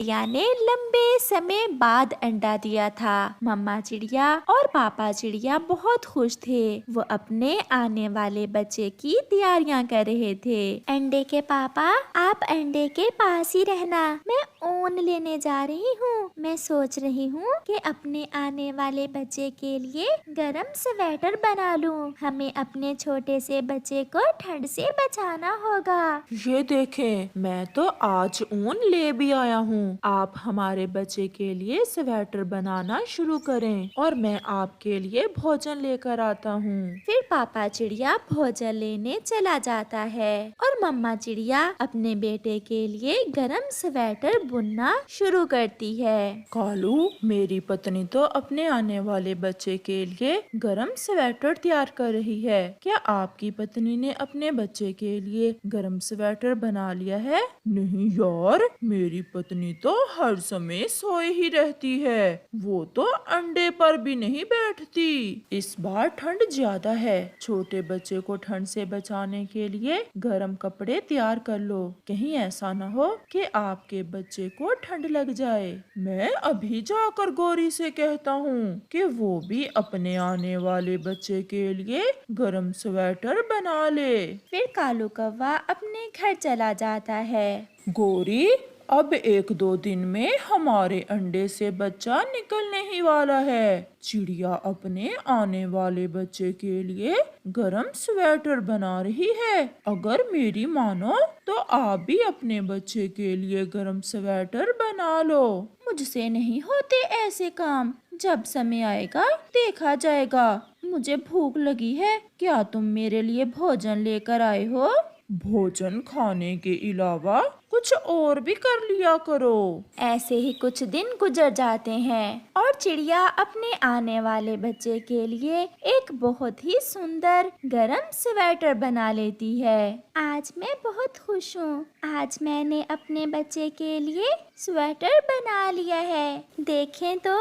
चिड़िया ने लंबे समय बाद अंडा दिया था। मम्मा चिड़िया और पापा चिड़िया बहुत खुश थे। वो अपने आने वाले बच्चे की तैयारियां कर रहे थे। अंडे के पापा, आप अंडे के पास ही रहना, मैं ऊन लेने जा रही हूँ। मैं सोच रही हूँ कि अपने आने वाले बच्चे के लिए गरम स्वेटर बना लूँ। हमें अपने छोटे से बच्चे को ठंड से बचाना होगा। ये देखें, मैं तो आज ऊन ले भी आया हूँ। आप हमारे बच्चे के लिए स्वेटर बनाना शुरू करें और मैं आपके लिए भोजन लेकर आता हूँ। फिर पापा चिड़िया भोजन लेने चला जाता है और मम्मा चिड़िया अपने बेटे के लिए गरम स्वेटर बुनना शुरू करती है। कालू, मेरी पत्नी तो अपने आने वाले बच्चे के लिए गरम स्वेटर तैयार कर रही है। क्या आपकी पत्नी ने अपने बच्चे के लिए गरम स्वेटर बना लिया है? नहीं यार, मेरी पत्नी तो हर समय सोए ही रहती है। वो तो अंडे पर भी नहीं बैठती। इस बार ठंड ज्यादा है। छोटे बच्चे को ठंड से बचाने के लिए गरम कपड़े तैयार कर लो। कहीं ऐसा न हो कि आपके बच्चे को ठंड लग जाए। मैं अभी जाकर गौरी से कहता हूँ कि वो भी अपने आने वाले बच्चे के लिए गरम स्वेटर बना ले। फिर कालू कौवा अपने घर चला जाता है। गौरी, अब 1-2 दिन में हमारे अंडे से बच्चा निकलने ही वाला है। चिड़िया अपने आने वाले बच्चे के लिए गरम स्वेटर बना रही है। अगर मेरी मानो तो आप भी अपने बच्चे के लिए गरम स्वेटर बना लो। मुझसे नहीं होते ऐसे काम, जब समय आएगा देखा जाएगा। मुझे भूख लगी है, क्या तुम मेरे लिए भोजन लेकर आए हो? भोजन खाने के अलावा कुछ और भी कर लिया करो। ऐसे ही कुछ दिन गुजर जाते हैं और चिड़िया अपने आने वाले बच्चे के लिए एक बहुत ही सुंदर गरम स्वेटर बना लेती है। आज मैं बहुत खुश हूँ। आज मैंने अपने बच्चे के लिए स्वेटर बना लिया है। देखें तो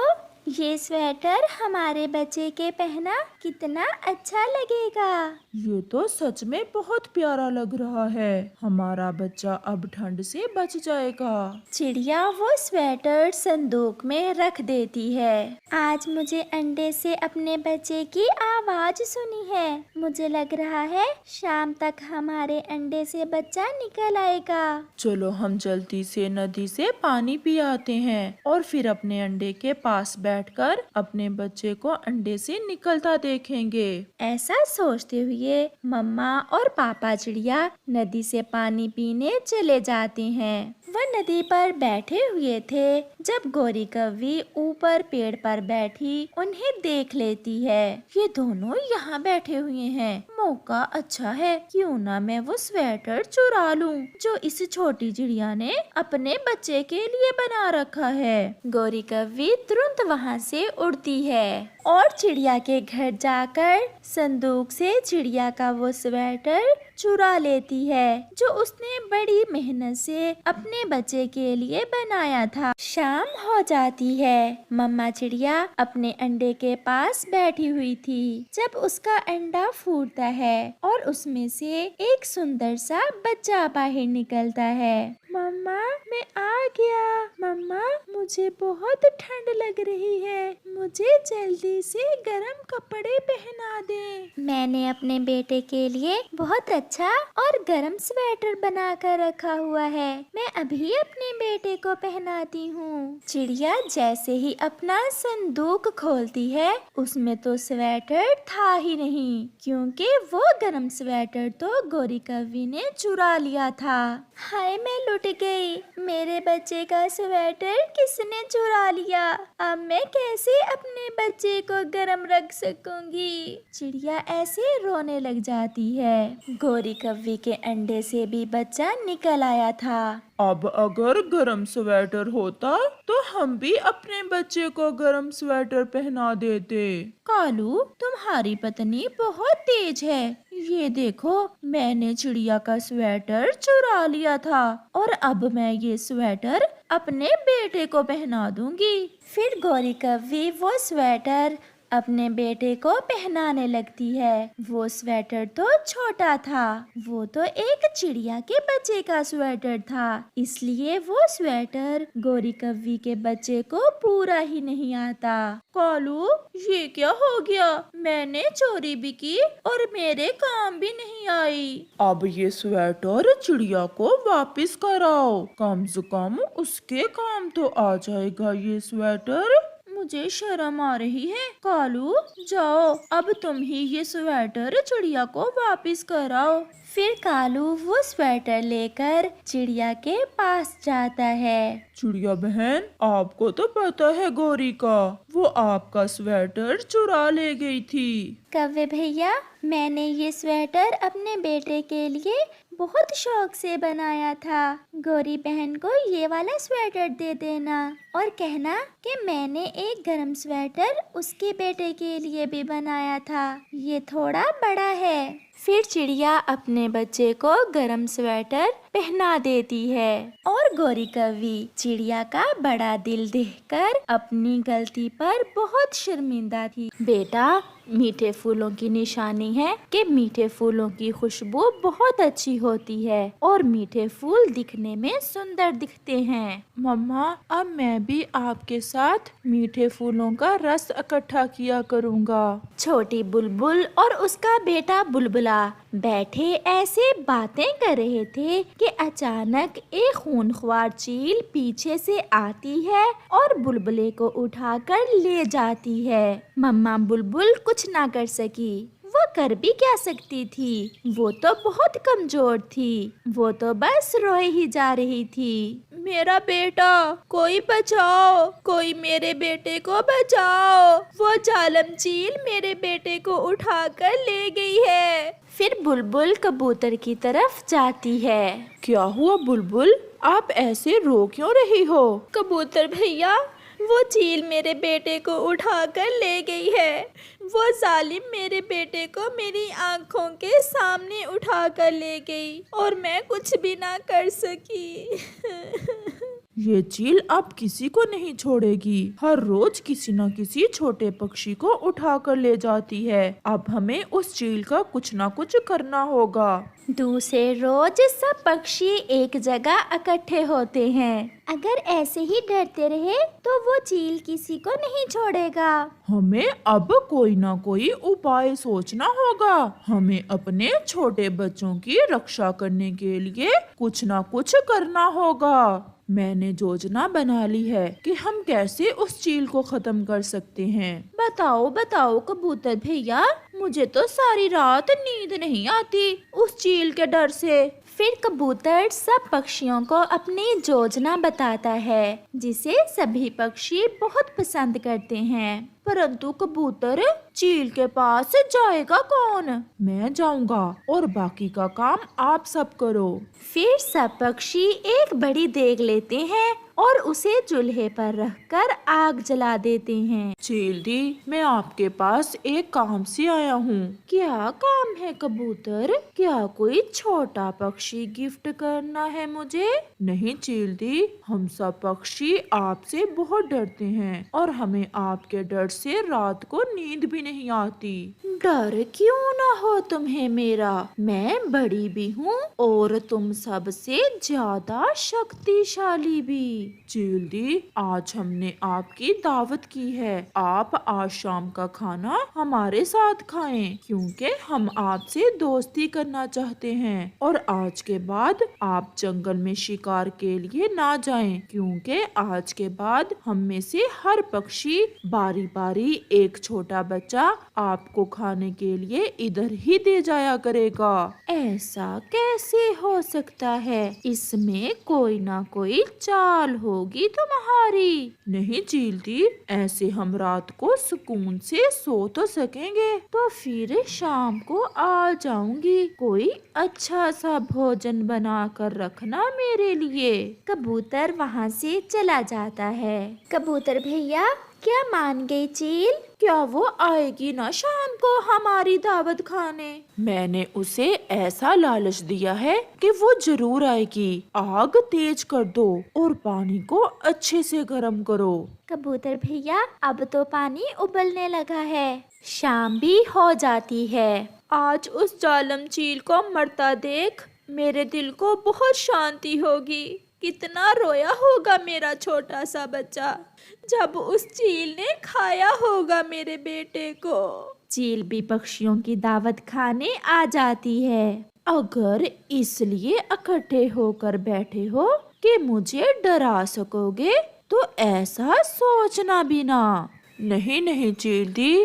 ये स्वेटर हमारे बच्चे के पहना कितना अच्छा लगेगा। ये तो सच में बहुत प्यारा लग रहा है। हमारा बच्चा अब ठंड से बच जाएगा। चिड़िया वो स्वेटर संदूक में रख देती है। आज मुझे अंडे से अपने बच्चे की आवाज सुनी है। मुझे लग रहा है शाम तक हमारे अंडे से बच्चा निकल आएगा। चलो हम जल्दी से नदी से पानी पी आते हैं और फिर अपने अंडे के पास बैठकर अपने बच्चे को अंडे से निकलता देखेंगे। ऐसा सोचते हुए मम्मा और पापा चिड़िया नदी से पानी पीने चले जाते हैं। वह नदी पर बैठे हुए थे जब गौरी कौवी ऊपर पेड़ पर बैठी उन्हें देख लेती है। ये दोनों यहाँ बैठे हुए हैं, मौका अच्छा है, क्यों ना मैं वो स्वेटर चुरा लूं जो इस छोटी चिड़िया ने अपने बच्चे के लिए बना रखा है। गौरी कौवी तुरंत वहाँ से उड़ती है और चिड़िया के घर जाकर संदूक से चिड़िया का वो स्वेटर चुरा लेती है जो उसने बड़ी मेहनत से अपने बच्चे के लिए बनाया था। शाम हो जाती है। मम्मा चिड़िया अपने अंडे के पास बैठी हुई थी जब उसका अंडा फूटता है और उसमें से एक सुंदर सा बच्चा बाहर निकलता है। मम्मा, मैं आ गया। मम्मा, मुझे बहुत ठंड लग रही है, मुझे जल्दी से गरम कपड़े पहना दे। मैंने अपने बेटे के लिए बहुत अच्छा और गरम स्वेटर बना कर रखा हुआ है, मैं अभी अपने बेटे को पहनाती हूँ। चिड़िया जैसे ही अपना संदूक खोलती है उसमें तो स्वेटर था ही नहीं, क्योंकि वो गरम स्वेटर तो गौरी कौवी ने चुरा लिया था। हाय, मैं लुट गई। मेरे बच्चे का स्वेटर किसने चुरा लिया? अब मैं कैसे अपने बच्चे को गरम रख सकूंगी? चिड़िया ऐसे रोने लग जाती है। गौरी कौवी के अंडे से भी बच्चा निकल आया था। अब अगर गरम स्वेटर होता तो हम भी अपने बच्चे को गरम स्वेटर पहना देते। कालू, तुम्हारी पत्नी बहुत तेज है। ये देखो, मैंने चिड़िया का स्वेटर चुरा लिया था और अब मैं ये स्वेटर अपने बेटे को पहना दूंगी। फिर गौरी कौवी वो स्वेटर अपने बेटे को पहनाने लगती है। वो स्वेटर तो छोटा था, वो तो एक चिड़िया के बच्चे का स्वेटर था, इसलिए वो स्वेटर गोरी कव्वी के बच्चे को पूरा ही नहीं आता। कालू, ये क्या हो गया? मैंने चोरी भी की और मेरे काम भी नहीं आई। अब ये स्वेटर चिड़िया को वापस कराओ, कम से कम उसके काम तो आ जाएगा ये स्वेटर। मुझे शर्म आ रही है। कालू, जाओ, अब तुम ही ये स्वेटर चिड़िया को वापस कराओ। फिर कालू वो स्वेटर लेकर चिड़िया के पास जाता है। चिड़िया बहन, आपको तो पता है गौरी का, वो आपका स्वेटर चुरा ले गई थी। कव्वे भैया, मैंने ये स्वेटर अपने बेटे के लिए बहुत शौक से बनाया था। गौरी बहन को ये वाला स्वेटर दे देना और कहना कि मैंने एक गरम स्वेटर उसके बेटे के लिए भी बनाया था, ये थोड़ा बड़ा है। फिर चिड़िया अपने बच्चे को गरम स्वेटर पहना देती है और गौरी कव्वी चिड़िया का बड़ा दिल देखकर अपनी गलती पर बहुत शर्मिंदा थी। बेटा, मीठे फूलों की निशानी है कि मीठे फूलों की खुशबू बहुत अच्छी होती है और मीठे फूल दिखने में सुंदर दिखते हैं। मम्मा, अब मैं भी आपके साथ मीठे फूलों का रस इकट्ठा किया करूँगा। छोटी बुलबुल और उसका बेटा बुलबुला बैठे ऐसे बातें कर रहे थे कि अचानक एक खूंखार चील पीछे से आती है और बुलबुले को उठाकर ले जाती है। मम्मा बुलबुल कुछ ना कर सकी। वो कर भी क्या सकती थी? वो तो बहुत कमजोर थी। वो तो बस रोए ही जा रही थी। मेरा बेटा, कोई बचाओ, कोई मेरे बेटे को बचाओ, वो जालिम चील मेरे बेटे को उठाकर ले गई है। फिर बुलबुल कबूतर की तरफ जाती है। क्या हुआ बुलबुल, आप ऐसे रो क्यों रही हो? कबूतर भैया, वो चील मेरे बेटे को उठाकर ले गई है। वो जालिम मेरे बेटे को मेरी आंखों के सामने उठाकर ले गई और मैं कुछ भी ना कर सकी। ये चील अब किसी को नहीं छोड़ेगी, हर रोज किसी न किसी छोटे पक्षी को उठाकर ले जाती है। अब हमें उस चील का कुछ ना कुछ करना होगा। दूसरे रोज सब पक्षी एक जगह इकट्ठे होते हैं। अगर ऐसे ही डरते रहे तो वो चील किसी को नहीं छोड़ेगा। हमें अब कोई ना कोई उपाय सोचना होगा। हमें अपने छोटे बच्चों की रक्षा करने के लिए कुछ ना कुछ करना होगा। मैंने योजना बना ली है कि हम कैसे उस चील को खत्म कर सकते हैं। बताओ बताओ कबूतर भैया, मुझे तो सारी रात नींद नहीं आती उस चील के डर से। फिर कबूतर सब पक्षियों को अपनी योजना बताता है जिसे सभी पक्षी बहुत पसंद करते हैं। परंतु कबूतर, चील के पास जाएगा कौन? मैं जाऊंगा और बाकी का काम आप सब करो। फिर सब पक्षी एक बड़ी देग लेते हैं और उसे चूल्हे पर रखकर आग जला देते हैं। चील दी, मैं आपके पास एक काम से आया हूँ। क्या काम है कबूतर? क्या कोई छोटा पक्षी गिफ्ट करना है मुझे? नहीं चील दी, हम सब पक्षी आपसे बहुत डरते हैं और हमें आपके डर से रात को नींद भी नहीं आती। डर क्यों ना हो तुम्हें मेरा, मैं बड़ी भी हूँ और तुम सबसे ज्यादा शक्तिशाली भी। चील दी, आज हमने आपकी दावत की है। आप आज शाम का खाना हमारे साथ खाएं, क्योंकि हम आपसे दोस्ती करना चाहते हैं। और आज के बाद आप जंगल में शिकार के लिए ना जाएं, क्योंकि आज के बाद हम में से हर पक्षी बारी बारी एक छोटा बच्चा आपको खाने के लिए इधर ही दे जाया करेगा। ऐसा कैसे हो सकता है? इसमें कोई ना कोई चाल होगी तुम्हारी। नहीं चील दी, ऐसे हम रात को सुकून से सो तो सकेंगे। तो फिर शाम को आ जाऊंगी, कोई अच्छा सा भोजन बना कर रखना मेरे लिए। कबूतर वहाँ से चला जाता है। कबूतर भैया, क्या मान गई चील? क्या वो आएगी ना शाम को हमारी दावत खाने? मैंने उसे ऐसा लालच दिया है कि वो जरूर आएगी। आग तेज कर दो और पानी को अच्छे से गर्म करो। कबूतर भैया, अब तो पानी उबलने लगा है, शाम भी हो जाती है। आज उस जालम चील को मरता देख मेरे दिल को बहुत शांति होगी। कितना रोया होगा मेरा छोटा सा बच्चा जब उस चील ने खाया होगा मेरे बेटे को। चील भी पक्षियों की दावत खाने आ जाती है। अगर इसलिए इकट्ठे होकर बैठे हो कि मुझे डरा सकोगे तो ऐसा सोचना भी ना। नहीं नहीं चील दी,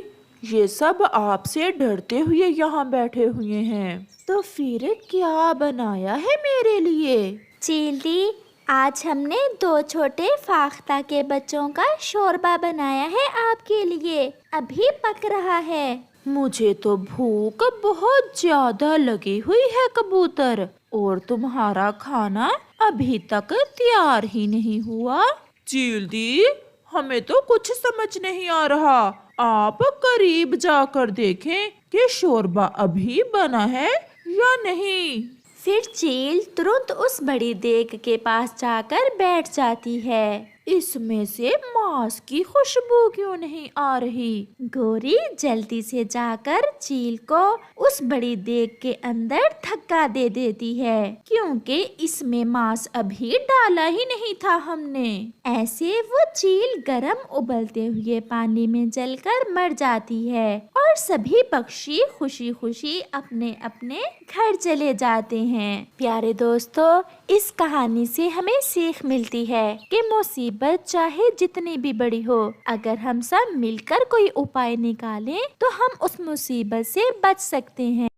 ये सब आपसे डरते हुए यहाँ बैठे हुए हैं। तो फिर क्या बनाया है मेरे लिए? चील दी, आज हमने 2 छोटे फाख्ता के बच्चों का शोरबा बनाया है आपके लिए, अभी पक रहा है। मुझे तो भूख बहुत ज्यादा लगी हुई है कबूतर, और तुम्हारा खाना अभी तक तैयार ही नहीं हुआ। चील दी, हमें तो कुछ समझ नहीं आ रहा। आप करीब जाकर देखें कि शोरबा अभी बना है या नहीं। फिर चील तुरंत उस बड़ी देग के पास जाकर बैठ जाती है। इसमें से मांस की खुशबू क्यों नहीं आ रही? गोरी जल्दी से जाकर चील को उस बड़ी देग के अंदर धक्का दे देती है, क्योंकि इसमें मांस अभी डाला ही नहीं था हमने। ऐसे वो चील गरम उबलते हुए पानी में जलकर मर जाती है और सभी पक्षी खुशी खुशी अपने अपने घर चले जाते हैं। प्यारे दोस्तों, इस कहानी से हमें सीख मिलती है कि मुसीबत चाहे जितनी भी बड़ी हो, अगर हम सब मिलकर कोई उपाय निकालें तो हम उस मुसीबत से बच सकते हैं।